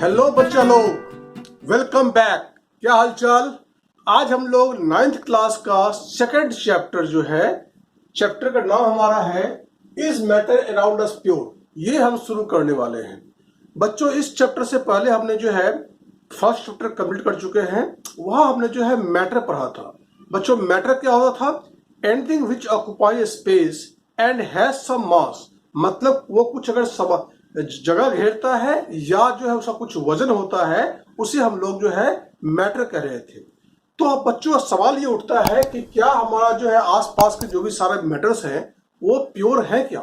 Hello बच्चा लोग, welcome back. क्या हालचाल। आज हम लोग 9th क्लास का सेकंड चैप्टर जो है, चैप्टर का नाम हमारा है is matter around us pure. ये हम शुरू करने वाले हैं। बच्चों, इस चैप्टर से पहले हमने जो है फर्स्ट चैप्टर कंप्लीट कर चुके हैं। वहां हमने जो है मैटर पढ़ा था। बच्चों, मैटर क्या होता था? Anything which occupy space and has some mass. मतलब वो कुछ अगर जगह घेरता है या जो है उसका कुछ वजन होता है, उसे हम लोग जो है मैटर कह रहे थे। तो अब बच्चों, सवाल ये उठता है कि क्या हमारा जो है आसपास के जो भी सारे मैटर्स हैं वो प्योर है क्या?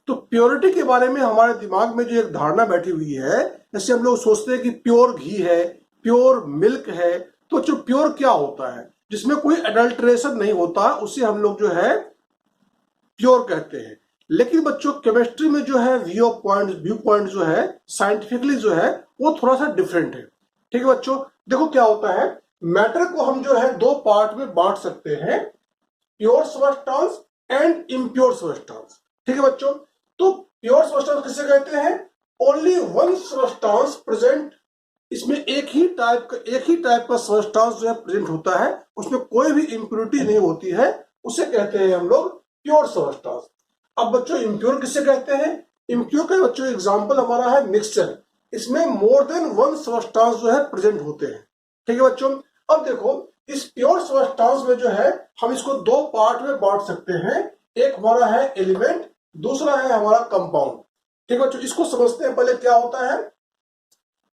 तो प्योरिटी के बारे में हमारे दिमाग में जो एक धारणा बैठी हुई है, जैसे हम लोग सोचते हैं कि प्योर घी है, प्योर मिल्क है। तो जो प्योर क्या होता है? जिसमें कोई एडल्ट्रेशन नहीं होता, उसे हम लोग जो है प्योर कहते हैं। लेकिन बच्चों, केमिस्ट्री में जो है व्यू पॉइंट जो है साइंटिफिकली जो है वो थोड़ा सा डिफरेंट है। ठीक है बच्चों, देखो क्या होता है। मैटर को हम जो है दो पार्ट में बांट सकते हैं, pure substance and impure substance. ठीक है बच्चों, तो प्योर सब्सटेंस किसे कहते हैं? Only one substance present. इसमें एक ही टाइप का सब्सटेंस जो है प्रेजेंट होता है, उसमें कोई भी इम्प्योरिटी नहीं होती है, उसे कहते हैं हम लोग प्योर सब्सटेंस। अब बच्चों, इम्प्योर किसे कहते हैं? इम्प्योर का बच्चों एग्जांपल हमारा है मिक्सचर। इसमें मोर देन वन सब्सटेंस जो है प्रेजेंट होते हैं। ठीक है बच्चों, अब देखो इस प्योर सब्सटेंस में जो है हम इसको दो पार्ट में बांट सकते हैं। एक हमारा है एलिमेंट, दूसरा है हमारा कंपाउंड। ठीक है बच्चों, इसको समझते हैं पहले क्या होता है।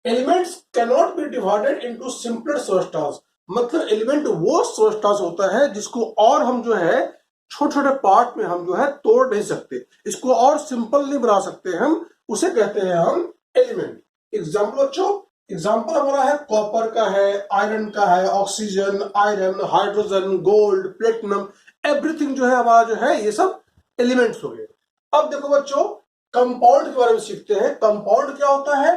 Elements cannot be divided into simpler substance. मतलब एलिमेंट वो सब्सटेंस होता है जिसको और हम जो है छोटे छोटे पार्ट में हम जो है तोड़ नहीं सकते, इसको और सिंपल नहीं बना सकते हम, उसे कहते हैं हम एलिमेंट। एग्जाम्पल बच्चों, एग्जाम्पल हमारा है कॉपर का है, आयरन का है, oxygen, iron, hydrogen, gold, platinum, everything जो है हमारा जो है ये सब एलिमेंट्स हो गए। अब देखो बच्चों, कंपाउंड के बारे में सीखते हैं। कंपाउंड क्या होता है?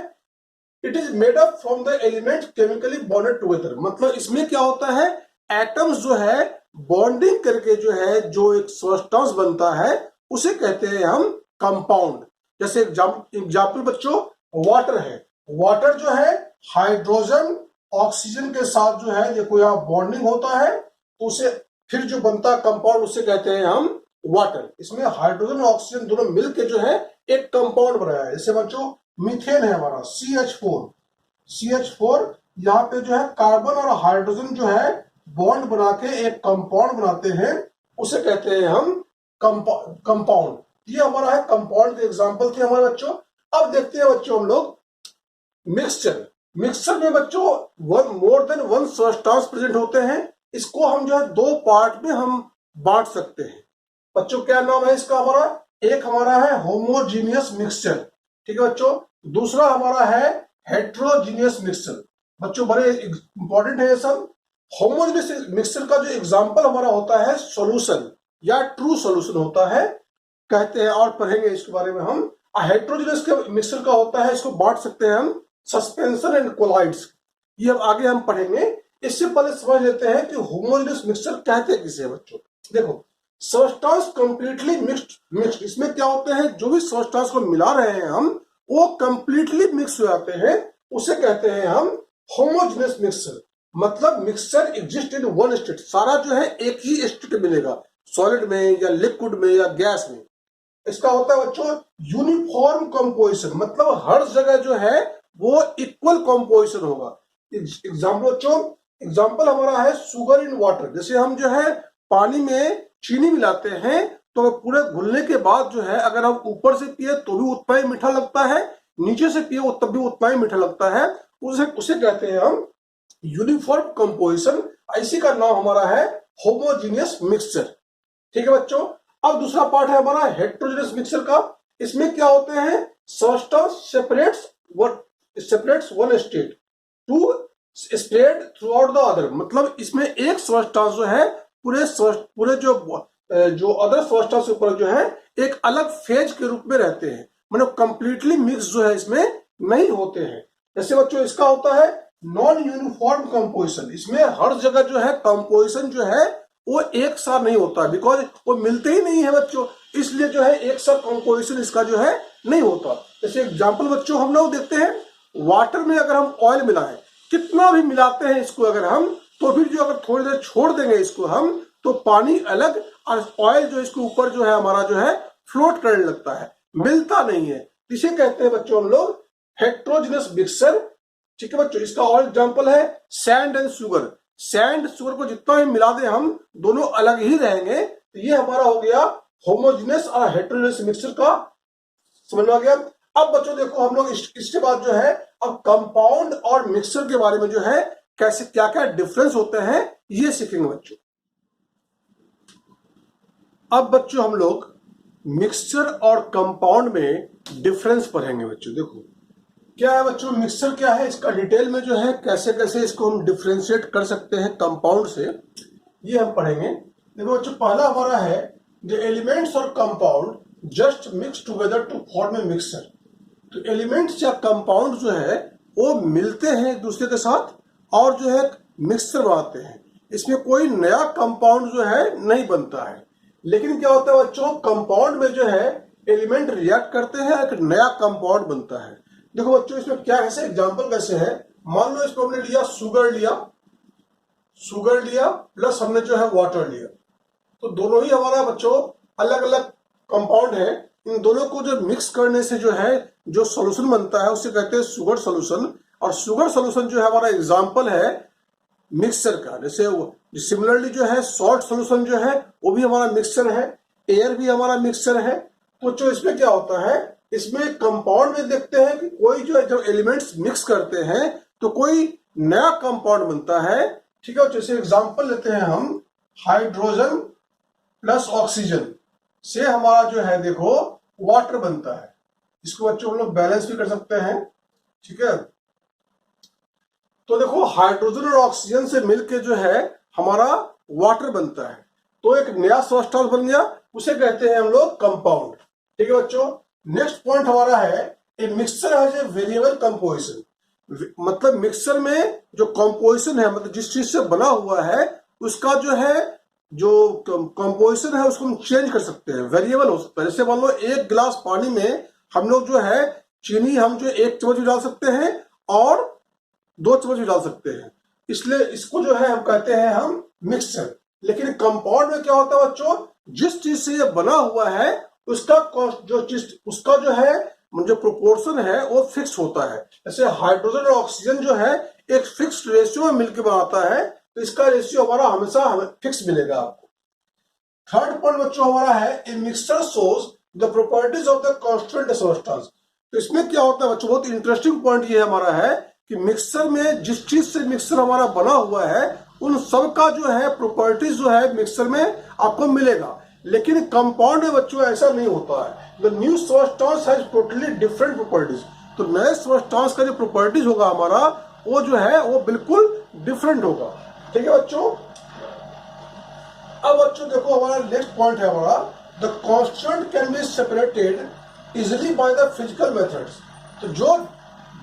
It is made up from the element chemically bonded together. मतलब इसमें क्या होता है, एटम्स जो है बॉन्डिंग करके जो है जो एक सब्सटेंस बनता है, उसे कहते हैं हम कंपाउंड। जैसे एग्जाम्पल बच्चों, वाटर है। वाटर जो है हाइड्रोजन ऑक्सीजन के साथ जो है देखो यहाँ बॉन्डिंग होता है, तो उसे फिर जो बनता है कंपाउंड, उसे कहते हैं हम वाटर। इसमें हाइड्रोजन और ऑक्सीजन दोनों मिलकर जो है एक कंपाउंड बनाया है। जैसे बच्चों मीथेन है हमारा CH4 यहाँ पे जो है कार्बन और हाइड्रोजन जो है बॉन्ड बना के एक कंपाउंड बनाते हैं, उसे कहते हैं हम कंपाउंड। ये हमारा है कंपाउंड के एग्जांपल थे हमारे बच्चों। अब देखते हैं बच्चों हम लोग मिक्सचर। मिक्सचर में बच्चों more than one substance present होते हैं। इसको हम जो है दो पार्ट में हम बांट सकते हैं। बच्चों क्या नाम है इसका? हमारा एक हमारा है होमोजीनियस मिक्सचर। ठीक है बच्चों, दूसरा हमारा है हेट्रोजीनियस मिक्सचर। बच्चों बड़े इंपॉर्टेंट है ये सब। होमोजेनियस मिक्सचर का जो एग्जांपल हमारा होता है सॉल्यूशन या ट्रू सॉल्यूशन होता है, कहते हैं, और पढ़ेंगे इसके बारे में हम। हेट्रोजेनियस मिक्सचर का होता है, इसको बांट सकते हैं हम सस्पेंशन एंड कोलाइड्स। ये अब आगे हम पढ़ेंगे। इससे पहले समझ लेते हैं कि होमोजेनियस मिक्सचर कहते किसे हैं बच्चों। देखो, सब्सटेंस कंप्लीटली मिक्स्ड। इसमें क्या होते हैं, जो भी सब्सटेंस को मिला रहे हैं हम, वो कंप्लीटली मिक्स हो जाते हैं, उसे कहते हैं हम होमोजेनियस मिक्सचर। मतलब mixture exist in one state, सारा जो है एक ही स्टेट मिलेगा, सॉलिड में या लिक्विड में या गैस में। इसका होता है बच्चों यूनिफॉर्म कंपोजिशन। मतलब हर जगह जो है वो इक्वल कंपोजिशन होगा। एग्जाम्पल बच्चों, एग्जाम्पल हमारा है शुगर इन वाटर। जैसे हम जो है पानी में चीनी मिलाते हैं, तो पूरे घुलने के बाद जो है अगर हम ऊपर से पिए तो भी उतना ही मीठा लगता है, नीचे से पिए तब भी उतना ही मीठा लगता है। उसे कहते हैं हम यूनिफॉर्म कंपोजिशन। इसी का नाम हमारा है होमोजीनियस मिक्सचर। ठीक है बच्चों, अब दूसरा पार्ट है हमारा हेट्रोजेनियस मिक्सचर का। इसमें क्या होते हैं, substance separates one state to spread throughout the other. मतलब इसमें एक सब्सटेंस जो है पूरे जो अदर सब्सटेंस के ऊपर जो है एक अलग फेज के रूप में रहते हैं। मतलब कंप्लीटली मिक्स जो है इसमें नहीं होते हैं। जैसे बच्चों इसका होता है नॉन यूनिफॉर्म कंपोजिशन। इसमें हर जगह जो है कंपोजिशन जो है वो एक साथ नहीं होता, बिकॉज वो मिलते ही नहीं है बच्चों, इसलिए जो है एक साथ कंपोजिशन इसका जो है नहीं होता। जैसे एग्जांपल बच्चों हम लोग देखते हैं वाटर में अगर हम ऑयल मिलाएं, कितना भी मिलाते हैं इसको अगर हम, तो फिर जो अगर थोड़ी देर छोड़ देंगे इसको हम, तो पानी अलग और ऑयल जो इसके ऊपर जो है हमारा जो है फ्लोट करने लगता है, मिलता नहीं है। इसे कहते हैं बच्चों हम लोग हेट्रोजिनस मिक्सचर। ठीक है बच्चों, इसका और एग्जांपल है sand and sugar. Sand sugar को जितना भी मिला दे हम, दोनों अलग ही रहेंगे। तो ये हमारा हो गया होमोजिनस और हेट्रोजिनस मिक्सचर का, समझ में आ गया। अब बच्चों देखो हम लोग इसके बाद जो है अब कंपाउंड और मिक्सचर के बारे में जो है कैसे क्या क्या डिफरेंस होते हैं ये सीखेंगे बच्चों। अब बच्चों हम लोग मिक्सचर और कंपाउंड में डिफरेंस पढ़ेंगे बच्चों। देखो क्या है बच्चों, मिक्सचर क्या है, इसका डिटेल में जो है कैसे कैसे इसको हम डिफ्रेंशिएट कर सकते हैं कंपाउंड से, ये हम पढ़ेंगे। देखो बच्चों पहला हमारा है द एलिमेंट्स और compound just mix together to form a mixture. तो एलिमेंट्स या कंपाउंड जो है वो मिलते हैं एक दूसरे के साथ और जो है मिक्सचर बनाते हैं। इसमें कोई नया कंपाउंड जो है नहीं बनता है। लेकिन क्या होता है बच्चों, कंपाउंड में जो है एलिमेंट रिएक्ट करते हैं, एक नया कंपाउंड बनता है। देखो बच्चों इसमें क्या कैसे एग्जांपल कैसे है, मान लो इसको हमने लिया शुगर लिया प्लस हमने जो है वाटर लिया, तो दोनों ही हमारा बच्चों अलग अलग कंपाउंड है। इन दोनों को जो मिक्स करने से जो है जो सॉल्यूशन बनता है उसे कहते हैं शुगर सॉल्यूशन। और शुगर सॉल्यूशन जो है हमारा एग्जांपल है मिक्सचर का। जैसे सिमिलरली जो है सॉल्ट सॉल्यूशन जो है वो भी हमारा मिक्सचर है, एयर भी हमारा मिक्सचर है। तो जो इसमें क्या होता है, इसमें कंपाउंड में देखते हैं कि कोई जो है जब एलिमेंट्स मिक्स करते हैं तो कोई नया कंपाउंड बनता है। ठीक है, जैसे एग्जांपल लेते हैं हम, हाइड्रोजन प्लस ऑक्सीजन से हमारा जो है देखो वाटर बनता है। इसको बच्चों हम लोग बैलेंस भी कर सकते हैं। ठीक है, तो देखो हाइड्रोजन और ऑक्सीजन से मिलके जो है हमारा वाटर बनता है, तो एक नया सब्सटेंस बन गया, उसे कहते हैं हम लोग कंपाउंड। ठीक है बच्चों, नेक्स्ट पॉइंट हमारा है a mixture has a variable composition. मतलब मिक्सचर में जो कंपोजिशन है, मतलब जिस चीज से बना हुआ है उसका जो है जो कंपोजिशन है उसको हम चेंज कर सकते हैं, वेरिएबल हो सकता है। जैसे मान लो एक गिलास पानी में हम लोग जो है चीनी हम जो 1 चम्मच भी डाल सकते हैं और 2 चम्मच भी डाल सकते हैं, इसलिए इसको जो है हम कहते हैं हम मिक्सचर। लेकिन कंपाउंड में क्या होता है बच्चों, जिस चीज से ये बना हुआ है उसका जो चीज उसका जो है जो प्रोपोर्शन है वो फिक्स होता है। जैसे हाइड्रोजन और ऑक्सीजन जो है एक फिक्स रेशियो में मिलकर बनाता है, तो इसका रेशियो हमारा हमेशा हमें फिक्स मिलेगा आपको। थर्ड पॉइंट बच्चों हमारा है a mixture shows the properties of the constant substance. तो इसमें क्या होता है बच्चों, बहुत इंटरेस्टिंग पॉइंट ये हमारा है कि मिक्सचर में जिस चीज से मिक्सचर हमारा बना हुआ है उन सब का जो है प्रॉपर्टीज जो है मिक्सचर में आपको मिलेगा। लेकिन कंपाउंड में बच्चों ऐसा नहीं होता है। The new substance has totally different properties. तो नए सब्सटेंस का जो प्रॉपर्टीज होगा हमारा वो जो है वो बिल्कुल डिफरेंट होगा। ठीक है बच्चों, अब बच्चों देखो हमारा नेक्स्ट पॉइंट है हमारा the constant can be separated easily by the physical methods. तो जो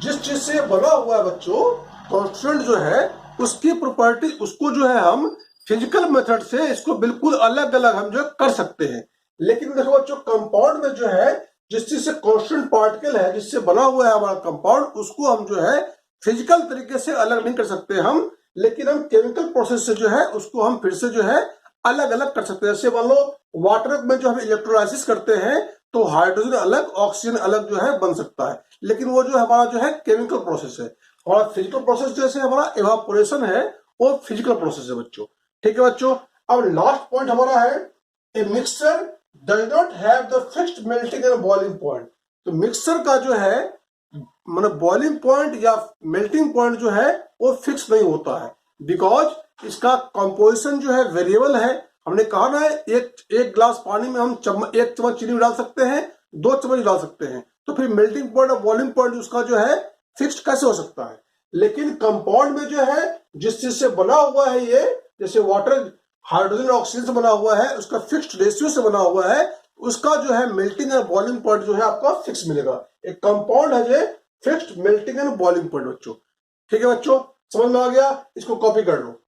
जिस चीज से बना हुआ है बच्चों कांस्टेंट जो है उसकी प्रॉपर्टी उसको जो है हम फिजिकल मेथड से इसको बिल्कुल अलग अलग हम जो कर सकते हैं। लेकिन देखो बच्चों कंपाउंड में जो है जिस चीज से कांस्टेंट पार्टिकल है जिससे बना हुआ है हमारा कंपाउंड, उसको हम जो है फिजिकल तरीके से अलग नहीं कर सकते हम, लेकिन हम केमिकल प्रोसेस से जो है उसको हम फिर से जो है अलग अलग कर सकते हैं। जैसे मान लो वाटर में जो हम इलेक्ट्रोलाइसिस करते हैं तो हाइड्रोजन अलग ऑक्सीजन अलग जो है बन सकता है, लेकिन वो जो हमारा जो है केमिकल प्रोसेस है। और फिजिकल प्रोसेस जैसे हमारा इवापोरेशन है वो फिजिकल प्रोसेस है बच्चों। ठीक है बच्चों, अब लास्ट पॉइंट हमारा है a mixture does not have the fixed melting and boiling point. तो मिक्सचर का जो है मतलब बॉइलिंग पॉइंट या मेल्टिंग पॉइंट जो है वो फिक्स नहीं होता है, बिकॉज इसका कंपोजिशन जो है वेरिएबल है। हमने कहा ना एक गिलास पानी में हम 1 चम्मच चीनी डाल सकते हैं, 2 चम्मच डाल सकते हैं, तो फिर मेल्टिंग पॉइंट और बॉइलिंग पॉइंट उसका जो है फिक्स्ड कैसे हो सकता है। लेकिन कंपाउंड में जो है जिस चीज से बना हुआ है ये, जैसे वाटर हाइड्रोजन ऑक्सीजन से बना हुआ है, उसका फिक्स्ड रेशियो से बना हुआ है, उसका जो है मेल्टिंग एंड बॉइलिंग पॉइंट जो है आपका फिक्स मिलेगा। एक कंपाउंड है जो fixed melting and boiling point बच्चों। ठीक है बच्चों, समझ में आ गया, इसको कॉपी कर लो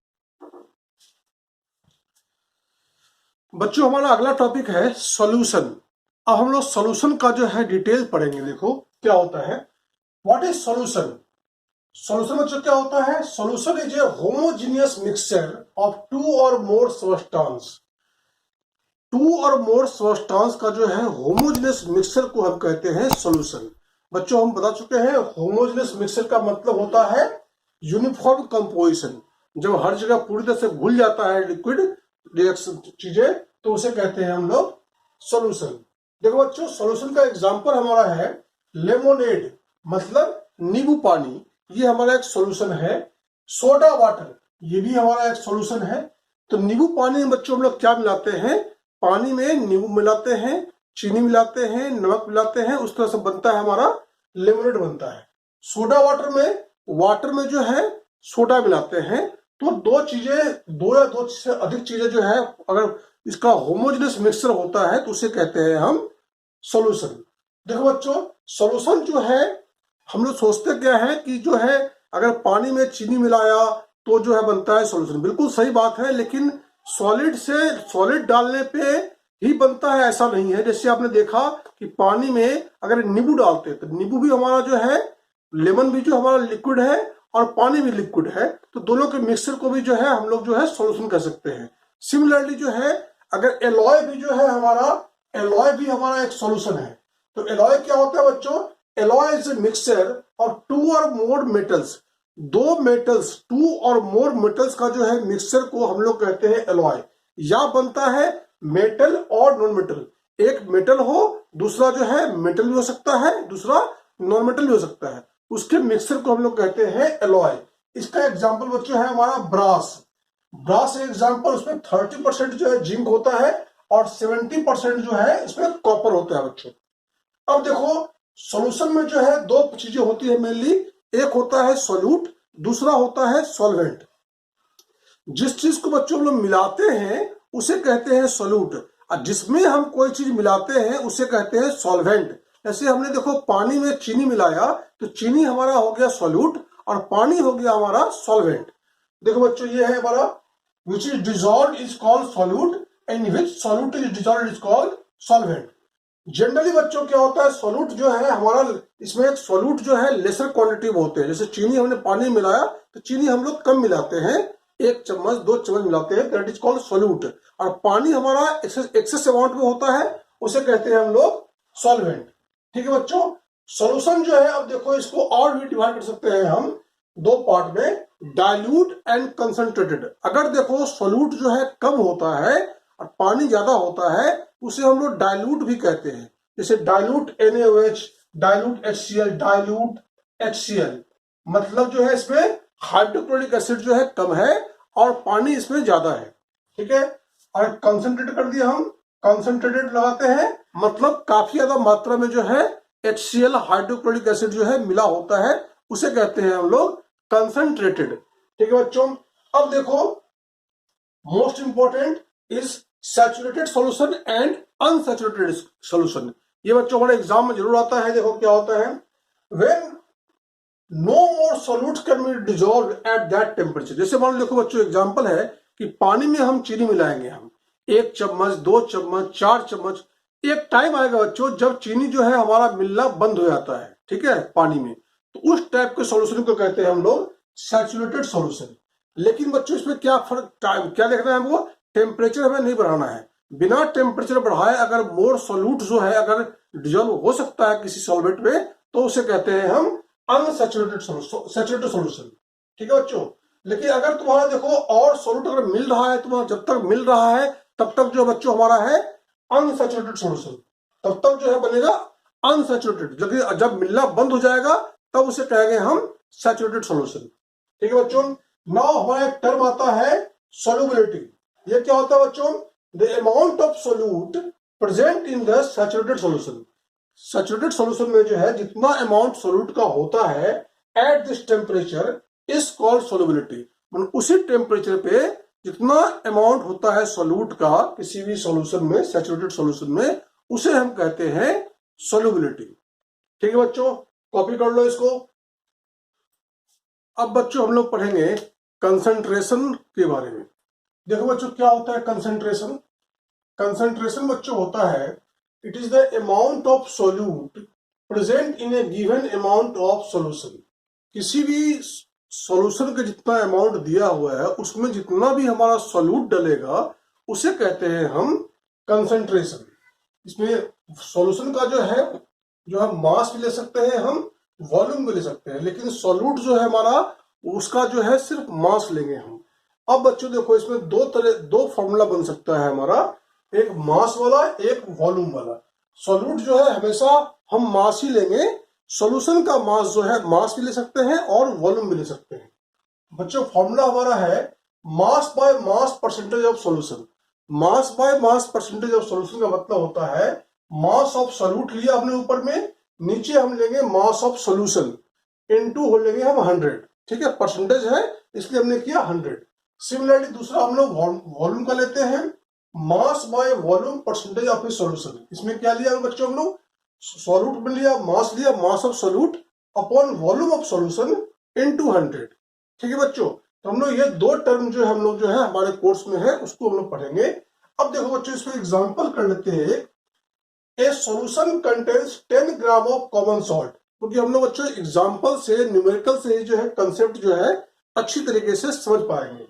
बच्चों। हमारा अगला टॉपिक है सॉल्यूशन। अब हम लोग सॉल्यूशन का जो है डिटेल पढ़ेंगे। देखो क्या होता है, व्हाट इज सॉल्यूशन? सॉल्यूशन बच्चों क्या होता है? Solution is a homogeneous mixture of two और मोर सब्सटेंस। टू और मोर सब्सटेंस का जो है होमोजीनियस मिक्सचर को हम कहते हैं सॉल्यूशन। बच्चों हम बता चुके हैं होमोजीनियस मिक्सचर का मतलब होता है यूनिफॉर्म कंपोजिशन। जब हर जगह पूरी तरह से घुल जाता है लिक्विड रिएक्शन चीजें, तो उसे कहते हैं हम लोग सॉल्यूशन। देखो बच्चों, सॉल्यूशन का एग्जांपल हमारा है लेमोनेड, मतलब नींबू पानी, ये हमारा एक सॉल्यूशन है। सोडा वाटर, ये भी हमारा एक सॉल्यूशन है। तो नींबू पानी में बच्चों हम लोग क्या मिलाते हैं? पानी में नींबू मिलाते हैं, चीनी मिलाते हैं, नमक मिलाते हैं, उस तरह से बनता है हमारा लेमोनेड बनता है। सोडा वाटर में जो है सोडा मिलाते हैं। तो दो चीजें, दो या दो से अधिक चीजें जो है अगर इसका होमोजेनियस मिक्सचर होता है तो उसे कहते हैं हम सॉल्यूशन। देखो बच्चों, सॉल्यूशन जो है हम लोग सोचते क्या है कि जो है अगर पानी में चीनी मिलाया तो जो है बनता है सॉल्यूशन। बिल्कुल सही बात है, लेकिन सॉलिड से सॉलिड डालने पे ही बनता है ऐसा नहीं है। जैसे आपने देखा कि पानी में अगर नींबू डालते हैं तो नींबू भी हमारा जो है, लेमन भी जो हमारा लिक्विड है और पानी भी लिक्विड है, तो दोनों के मिक्सचर को भी जो है हम लोग जो है सॉल्यूशन कह सकते हैं। सिमिलरली जो है अगर एलॉय भी जो है हमारा, एलॉय भी हमारा एक सॉल्यूशन है। तो एलॉय क्या होता है बच्चों? Alloy is a mixture of two और मोर मेटल्स। दो मेटल्स, टू और मोर मेटल्स का जो है मिक्सचर को हम लोग कहते हैं एलॉय। या बनता है मेटल और नॉन मेटल, एक मेटल हो, दूसरा जो है मेटल भी हो सकता है, दूसरा नॉन मेटल भी हो सकता है, उसके मिक्सचर को हम लोग कहते हैं एलॉय। इसका एग्जांपल बच्चों है हमारा ब्रास। ब्रास एग्जांपल, उसमें 30% जो है जिंक होता है और 70% जो है इसमें कॉपर होता है बच्चों। अब देखो, सॉल्यूशन में जो है दो चीजें होती है मेनली, एक होता है सॉल्यूट, दूसरा होता है सॉल्वेंट। जिस चीज को बच्चों हम लोग मिलाते हैं उसे कहते हैं सॉल्यूट, और जिसमें हम कोई चीज मिलाते हैं उसे कहते हैं सॉल्वेंट। जैसे हमने देखो पानी में चीनी मिलाया तो चीनी हमारा हो गया सॉल्यूट और पानी हो गया हमारा सॉल्वेंट। देखो बच्चों, ये है हमारा which is dissolve is called solute and which solute is dissolve is called solvent. Generally बच्चों क्या होता है, सॉल्यूट जो है हमारा, इसमें एक सॉल्यूट जो है लेसर क्वांटिटी में होते हैं। जैसे चीनी हमने पानी में मिलाया तो चीनी हम लोग कम मिलाते हैं, 1 चम्मच 2 चम्मच मिलाते हैं, दैट इज कॉल्ड सॉल्यूट। और पानी हमारा एक्सेस अमाउंट में होता है, उसे कहते हैं हम लोग सॉल्वेंट। ठीक है बच्चों, सॉल्यूशन जो है, अब देखो इसको और भी डिवाइड कर सकते हैं हम दो पार्ट में, डाइल्यूट एंड कंसंट्रेटेड। अगर देखो सॉल्यूट जो है कम होता है और पानी ज्यादा होता है, उसे हम लोग डाइल्यूट भी कहते हैं। जैसे dilute NaOH, dilute HCl, dilute HCl, मतलब जो है इसमें हाइड्रोक्लोरिक एसिड जो है कम है और पानी इसमें ज्यादा है। ठीक है, और कंसंट्रेट कर दिया हम, कंसंट्रेटेड लगाते हैं, मतलब काफी ज्यादा मात्रा में जो है HCl हाइड्रोक्लोरिक एसिड जो है मिला होता है, उसे कहते हैं हम लोग कंसंट्रेटेड। ठीक है बच्चों, अब देखो most important is saturated solution and unsaturated solution. ये बच्चों हमारे एग्जाम में जरूर आता है। देखो क्या होता है, when no more solutes can be dissolve at that temperature. जैसे मान लो, देखो बच्चों एग्जांपल है कि पानी में हम चीनी मिलाएंगे, हम 1 चम्मच 2 चम्मच 4 चम्मच, एक टाइम आएगा बच्चों जब चीनी जो है हमारा मिलना बंद हो जाता है, ठीक है, पानी में। तो उस टाइप के सॉल्यूशन को कहते हैं हम लोग सैचुरेटेड सॉल्यूशन। लेकिन बच्चों इसमें क्या फर्क, टाइम क्या देखना है हमको, टेम्परेचर हमें नहीं बढ़ाना है। बिना टेम्परेचर बढ़ाए अगर मोर सॉल्यूट जो है अगर डिजॉल्व हो सकता है किसी सॉल्वेंट में, तो उसे कहते हैं हम अनसैचुरेटेड सैचुरेटेड सॉल्यूशन। ठीक है बच्चों, लेकिन अगर तुम्हारा देखो और सॉल्यूट अगर मिल रहा है, तुम्हारा जब तक मिल रहा है तब तक जो बच्चों हमारा है अनसैचुरेटेड सॉल्यूशन, तब तक जो है बनेगा अनसैचुरेटेड। लेकिन जब मिलना बंद हो जाएगा तब उसे कहेंगे हम सैचुरेटेड सॉल्यूशन। ठीक है बच्चों, नाउ हमारा एक टर्म आता है सॉल्युबिलिटी। ये क्या होता है बच्चों, the amount of solute present in the saturated solution. Saturated solution में जो है जितना अमाउंट सोल्यूट का होता है at this temperature is called solubility. मतलब उसी टेम्परेचर पे जितना अमाउंट होता है सोल्यूट का किसी भी सॉल्यूशन में, सैचुरेटेड सॉल्यूशन में, उसे हम कहते हैं सोल्युबिलिटी। ठीक है बच्चों, कॉपी कर लो इसको। अब बच्चों हम लोग पढ़ेंगे कंसंट्रेशन के बारे में। देखो बच्चों क्या होता है कंसंट्रेशन। कंसंट्रेशन बच्चों होता है, it is the amount of solute present in A given amount of solution. किसी भी सॉल्यूशन का जितना अमाउंट दिया हुआ है उसमें जितना भी हमारा सॉल्यूट डलेगा उसे कहते हैं हम कंसंट्रेशन। इसमें सॉल्यूशन का जो है मास भी ले सकते हैं हम, वॉल्यूम भी ले सकते हैं, लेकिन सॉल्यूट जो है हमारा उसका जो है सिर्फ मास लेंगे हम। अब बच्चों देखो इसमें दो फॉर्मूला बन सकता है हमारा, एक मास वाला एक वॉल्यूम वाला। सॉल्यूट जो है हमेशा हम मास ही लेंगे, सॉल्यूशन का मास जो है मास भी ले सकते हैं और वॉल्यूम भी ले सकते हैं। बच्चों फॉर्मूला हमारा है mass by mass percentage of solution. Mass by mass percentage of solution का मतलब होता है मास ऑफ सॉल्यूट लिया हमने ऊपर में, नीचे हम लेंगे मास ऑफ सॉल्यूशन, इनटू हो लेंगे हम 100। ठीक है, परसेंटेज है इसलिए हमने किया 100। सिमिलरली दूसरा हम लोग वॉल्यूम का लेते हैं, mass by volume percentage of a solution. इसमें क्या लिया बच्चों हम लोग, सॉल्यूट में लिया mass of solute upon volume of solution into 100। ठीक है बच्चों, तो हम लोग ये दो टर्म जो है हम लोग जो है हमारे कोर्स में है उसको हम लोग पढ़ेंगे। अब देखो बच्चों इसमें एग्जांपल कर लेते हैं। ए solution contains 10 gram of common salt. क्योंकि हम लोग बच्चों एग्जांपल से न्यूमेरिकल से जो है कंसेप्ट जो है अच्छी तरीके से समझ पाएंगे।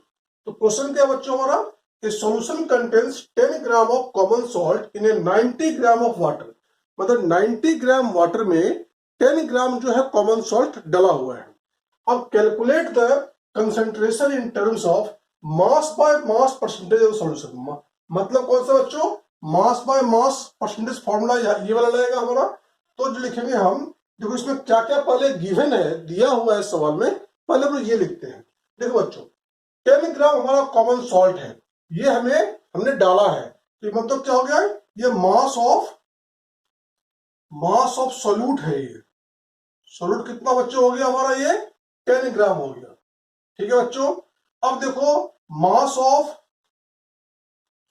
तो क्वेश्चन क्या बच्चों हमारा, ए solution contains 10 gram of common salt in A 90 gram of water. मतलब 90 ग्राम वाटर में 10 ग्राम जो है कॉमन सॉल्ट डला हुआ है। अब calculate the concentration in terms of mass by mass percentage of solution. मतलब कौन सा बच्चों, mass by mass percentage formula ये वाला लगेगा हमारा। तो जो लिखेंगे हम, देखो इसमें क्या क्या पहले गिवन है, दिया हुआ है सवाल में, पहले हम ये लिखते हैं। देखो बच्चों 10 ग्राम हमारा कॉमन सॉल्ट है, ये हमने डाला है, तो मतलब क्या हो गया, ये मास ऑफ सॉल्यूट है। ये सॉल्यूट कितना बच्चों हो गया हमारा, ये 10 ग्राम हो गया। ठीक है बच्चों, अब देखो मास ऑफ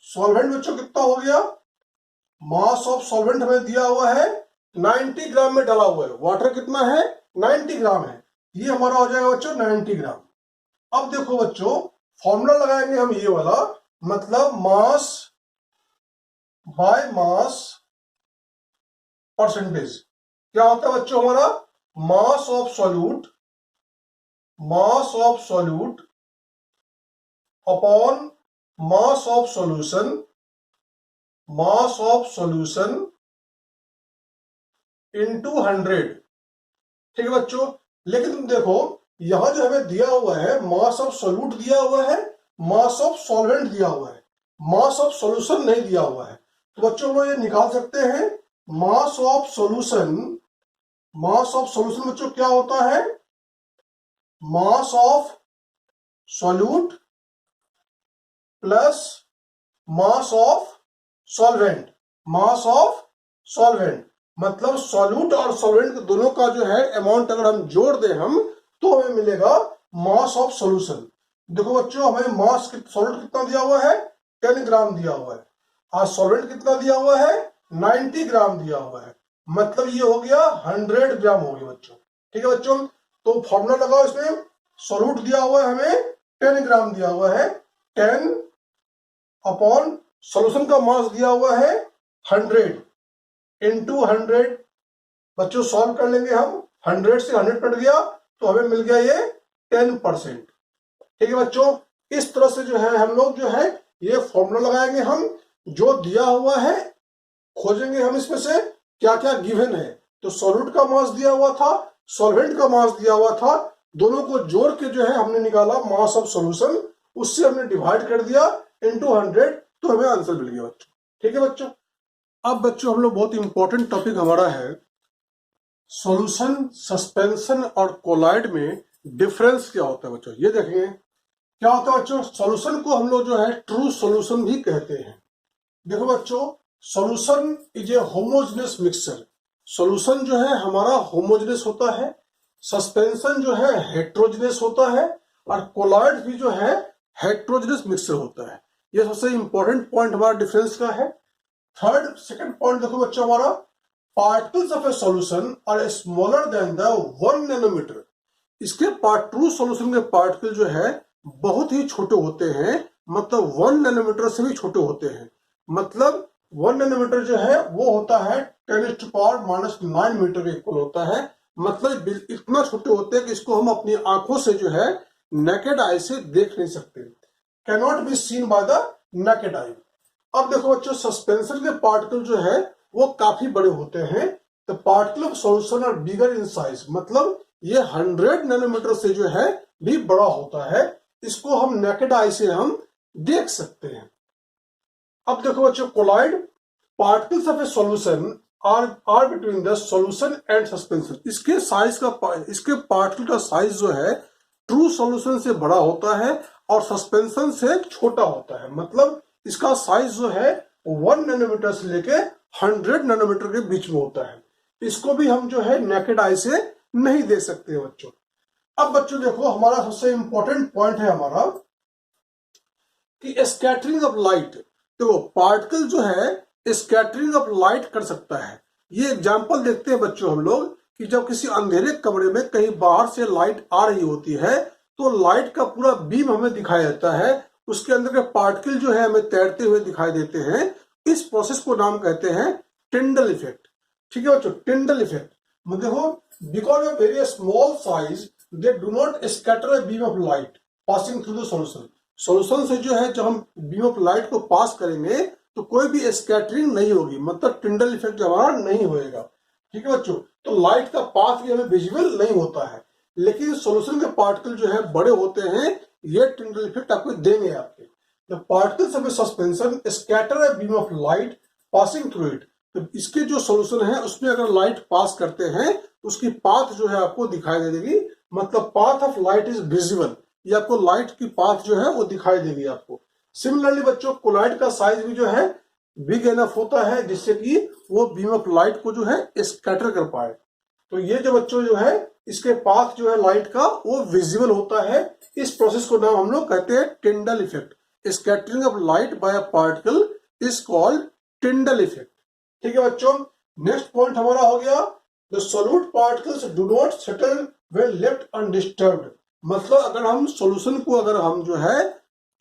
सॉल्वेंट बच्चों कितना हो गया, मास ऑफ सॉल्वेंट हमें दिया हुआ है 90 ग्राम में डाला हुआ है, वाटर कितना है 90 ग्राम है, ये हमारा हो जाएगा बच्चों 90 ग्राम। अब देखो बच्चों फॉर्मूला लगाएंगे हम ये वाला, मतलब मास बाय मास परसेंटेज। क्या होता है बच्चों हमारा, mass of solute upon mass of solution into 100। ठीक है बच्चों, लेकिन तुम देखो यहां जो हमें दिया हुआ है मास ऑफ सॉल्यूट दिया हुआ है, मास ऑफ सॉल्वेंट दिया हुआ है, मास ऑफ सॉल्यूशन नहीं दिया हुआ है। तो बच्चों हम ये निकाल सकते हैं मास ऑफ सॉल्यूशन बच्चों क्या होता है, mass of solute plus mass of solvent. मतलब सॉल्यूट और सॉल्वेंट दोनों का जो है अमाउंट अगर हम जोड़ दें हम, तो हमें मिलेगा मास ऑफ सॉल्यूशन। देखो बच्चों हमें सॉल्यूट कितना दिया हुआ है 10 ग्राम दिया हुआ है, और सॉल्वेंट कितना दिया हुआ है 90 ग्राम दिया हुआ है, मतलब ये हो गया 100 ग्राम हो गया बच्चों। ठीक है बच्चों, तो फॉर्मूला लगाओ, इसमें सॉल्यूट दिया हुआ है हमें 10 ग्राम दिया हुआ है, 10 अपॉन सॉल्यूशन का मास दिया हुआ है 100 इनटू 100। बच्चों सॉल्व कर लेंगे हम, 100 से 100 कट गया तो हमें मिल गया ये 10%। ठीक है बच्चों, इस तरह से जो है हम लोग जो है ये फॉर्मूला लगाएंगे, हम जो दिया हुआ है खोजेंगे हम इसमें से क्या क्या गिवन है। तो सॉल्यूट का मास दिया हुआ था, सॉल्वेंट का मास दिया हुआ था, दोनों को जोड़ के जो है हमने निकाला मास ऑफ सॉल्यूशन, उससे हमने डिवाइड कर दिया इनटू 100, तो हमें आंसर मिल गया बच्चों। ठीक है बच्चों, अब बच्चों हम लोग बहुत इंपॉर्टेंट टॉपिक हमारा है सॉल्यूशन, सस्पेंशन और कोलाइड में डिफरेंस क्या होता है बच्चों। ये देखेंगे क्या होता है बच्चों, सॉल्यूशन को हम लोग जो है ट्रू सॉल्यूशन भी कहते हैं। देखो बच्चों solution is A homogeneous mixture. Solution जो है हमारा होमोजेनस होता है, सस्पेंशन जो है हेट्रोजेनस होता है, और कोलाइड भी जो है हेट्रोजेनस मिक्सचर होता है। ये सबसे इंपॉर्टेंट पॉइंट हमारा डिफरेंस का है। सेकंड पॉइंट देखो बच्चों हमारा, particles of a solution are smaller than the 1 nanometer. इसके ट्रू सॉल्यूशन के पार्टिकल जो है बहुत ही छोटे होते हैं, मतलब 1 नैनोमीटर से भी छोटे होते हैं। मतलब 1 नैनोमीटर जो है वो होता है 10⁻⁻⁹ मीटर के इक्वल होता है। मतलब इतना छोटे होते हैं कि इसको हम अपनी आंखों से जो है नेकेड आई से देख नहीं सकते, cannot be seen by the naked eye. अब देखो बच्चों, सस्पेंशन के पार्टिकल जो है वो काफी बड़े होते हैं। The particle of solution are bigger in size, मतलब ये 100 नैनोमीटर से जो है भी बड़ा होता है। इसको हम नेकेड आई से हम देख सकते हैं। अब देखो बच्चों, colloid particles of a solution are between the solution and suspension. इसके साइज का, इसके पार्टिकल का साइज जो है ट्रू सॉल्यूशन से बड़ा होता है और सस्पेंशन से छोटा होता है। मतलब इसका साइज जो है 1 नैनोमीटर से लेके 100 नैनोमीटर के बीच में होता है। इसको भी हम जो है नेकेड आई से नहीं देख सकते बच्चों। अब बच्चों देखो, हमारा सबसे इंपॉर्टेंट पॉइंट है हमारा कि स्कैटरिंग ऑफ लाइट। देखो पार्टिकल जो है स्कैटरिंग ऑफ लाइट कर सकता है। ये एग्जांपल देखते हैं बच्चों हम लोग कि जब किसी अंधेरे कमरे में कहीं बाहर से लाइट आ रही होती है तो लाइट का पूरा बीम हमें दिखाई देता है, उसके अंदर के पार्टिकल जो है हमें तैरते हुए दिखाई देते हैं। इस प्रोसेस को नाम कहते हैं टिंडल इफेक्ट। ठीक है बच्चों, टिंडल इफेक्ट देखो, because of very small size they do not scatter a beam of light passing through the solution. Solution से जो है जब हम बीम ऑफ लाइट को पास करेंगे तो कोई भी स्कैटरिंग नहीं होगी, मतलब टिंडल इफेक्ट हमारा नहीं होएगा। ठीक है बच्चों, तो लाइट का पाथ भी हमें विजिबल नहीं होता है। लेकिन सॉल्यूशन के पार्टिकल जो है बड़े होते हैं, ये टिंडल इफेक्ट आपको देंगे। आपके the particles of A suspension scatter a beam of light passing through it. तो इसके जो सॉल्यूशन है उसमें अगर लाइट पास करते हैं तो उसकी पाथ जो है आपको दिखाई दे देगी, मतलब path of light is visible. ये आपको लाइट की पाथ जो है वो दिखाई देगी आपको। सिमिलरली बच्चों, कोलाइड का साइज भी जो है बिग एनफ होता है जिससे कि वो बीम ऑफ लाइट को जो है स्कैटर कर पाए। तो ये जो बच्चों जो है इसके पाथ जो है लाइट का वो विजिबल होता है। इस प्रोसेस को नाम हम लोग कहते हैं Tyndall effect. Scattering of light by a particle is called Tyndall effect. ठीक है बच्चों, नेक्स्ट पॉइंट हमारा हो गया, the solute particles do not settle when left undisturbed. मतलब अगर हम सॉल्यूशन को अगर हम जो है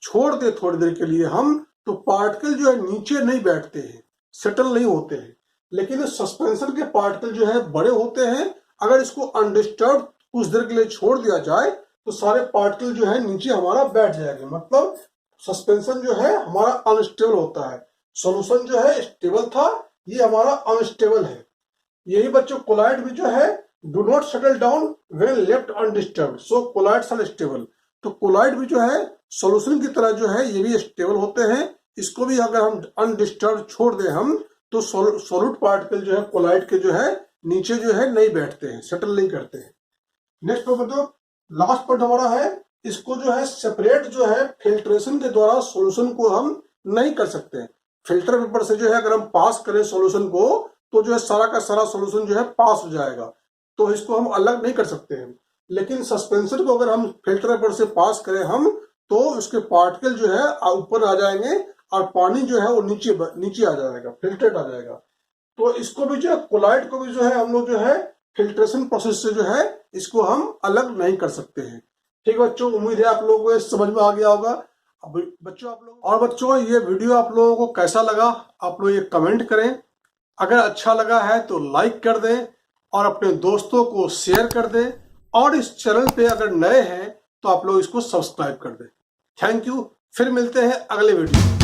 छोड़ दे थोड़ी देर के लिए हम, तो पार्टिकल जो है नीचे नहीं बैठते हैं, सेटल नहीं होते हैं। लेकिन सस्पेंशन के पार्टिकल जो है बड़े होते हैं, अगर इसको अनडिस्टर्ब कुछ देर के लिए छोड़ दिया जाए तो सारे पार्टिकल जो है नीचे हमारा बैठ जाएंगे। मतलब सस्पेंशन जो है हमारा अनस्टेबल होता है, सॉल्यूशन जो है स्टेबल था, ये हमारा अनस्टेबल है। यही बच्चों कोलाइड भी जो है do not settle down when left undisturbed, so colloids are stable. तो कोलाइड भी जो है सॉल्यूशन की तरह जो है ये भी स्टेबल होते हैं। इसको भी अगर हम अनडिस्टर्ब छोड़ दें हम तो सॉल्यूट पार्टिकल जो है कोलाइड के जो है नीचे जो है नहीं बैठते हैं, सेटल नहीं करते हैं। नेक्स्ट पॉइंट तो लास्ट पॉइंट हमारा है, इसको जो है सेपरेट जो है फिल्ट्रेशन के द्वारा सॉल्यूशन को हम नहीं कर सकते। फिल्टर पेपर से जो है अगर हम पास करें सॉल्यूशन को तो जो है सारा का सारा सॉल्यूशन जो है पास हो जाएगा, तो इसको हम अलग नहीं कर सकते हैं। लेकिन सस्पेंशन को अगर हम फिल्टर पेपर से पास करें हम तो उसके पार्टिकल जो है ऊपर आ जाएंगे और पानी जो है वो नीचे आ जाएगा, फिल्टरेट आ जाएगा। तो इसको भी जो है कोलाइड को भी जो है हम लोग जो है फिल्ट्रेशन प्रोसेस से जो है इसको हम अलग नहीं कर सकते हैं। ठीक है बच्चों, उम्मीद है आप लोगों को समझ में आ गया होगा। अब बच्चों आप लोग और बच्चों ये वीडियो आप लोगों को कैसा लगा आप लोग ये कमेंट करें। अगर अच्छा लगा है तो लाइक कर दें और अपने दोस्तों को शेयर कर दें, और इस चैनल पे अगर नए हैं तो आप लोग इसको सब्सक्राइब कर दें। थैंक यू, फिर मिलते हैं अगले वीडियो में।